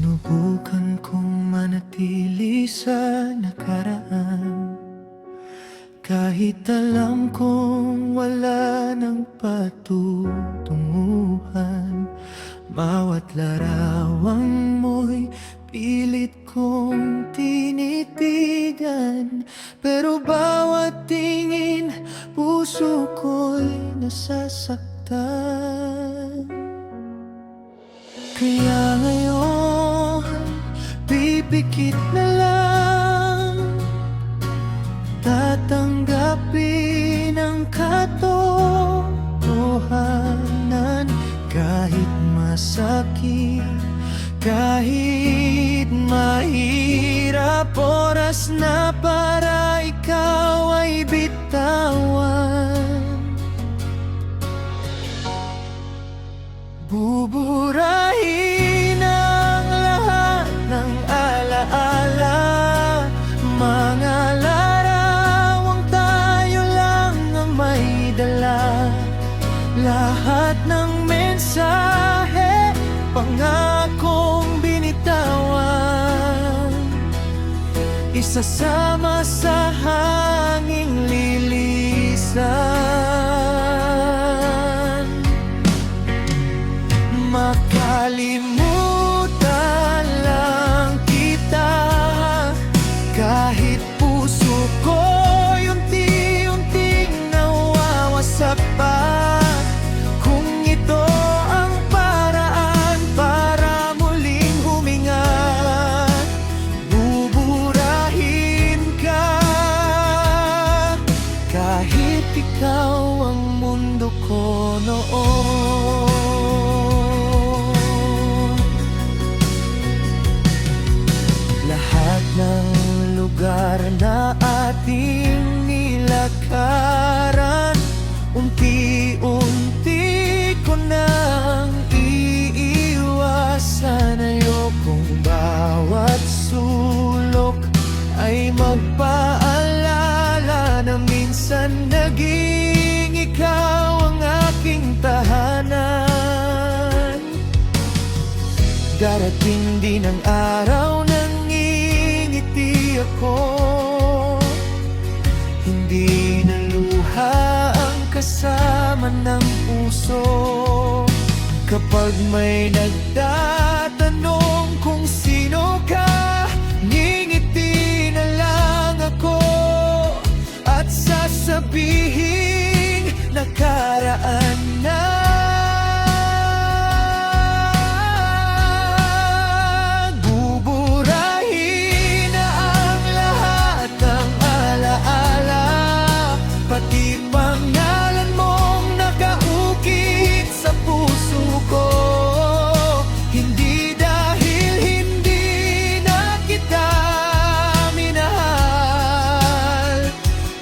Sinubukan kong manatili sa nakaraan, kahit alam kong wala nang patutunguhan. Bawat larawang mo'y pilit kong tinitigan, pero bawat tingin puso ko'y nasasaktan. Kaya ngayon, pipikit na lang, tatanggapin ang katotohanan. Kahit masakit, kahit mahirap, oras na para ikaw ay bitawan. Buburahin ang lahat ng alaala, mga larawang tayo lang ang may dala. Lahat ng mensahe, pangakong binitawan, isasama sa hanging lilisan. Makalimutan lang kita, kahit puso ko'y unti-unting nawawasak pa. Kung ito ang paraan para muling huminga, buburahin ka. Kahit ikaw ang mundo ko noon, lahat ng lugar na ating nilakaran, unti-unti ko nang iiwasan. Ayokong bawat sulok ay magpaalala na minsan naging ikaw ang aking tahanan. Darating din ang araw na ngingiti ako, hindi na luha ang kasama ng puso. Kapag may nagtatanong kung sino ka, ngingiti na lang ako at sasabihin nakaraan na. Pati pangalan mong nakaukit sa puso ko, hindi dahil hindi na kita minahal,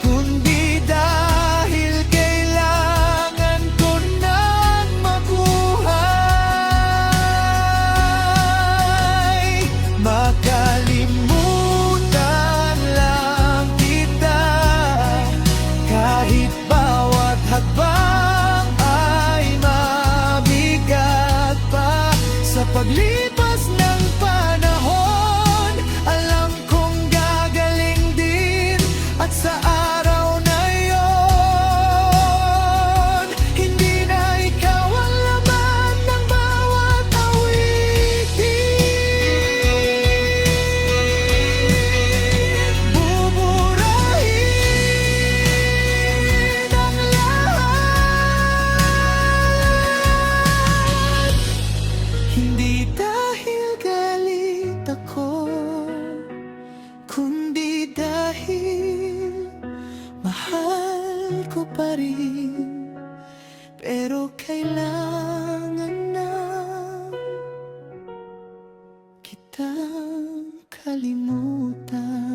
kundi dahil kailangan ko nang mabuhay. Makalimutan lang kita, kahit bawat hakbang ay mabigat pa. Sa paglipas ng panahon, alam kong gagaling din, at sa araw na yon, hindi na ikaw ang laman ng bawat awitin. Buburahin ang lahat, hindi dahil galit ako, kundi dahil mahal ko pa rin. Pero kailangan na kitang kalimutan.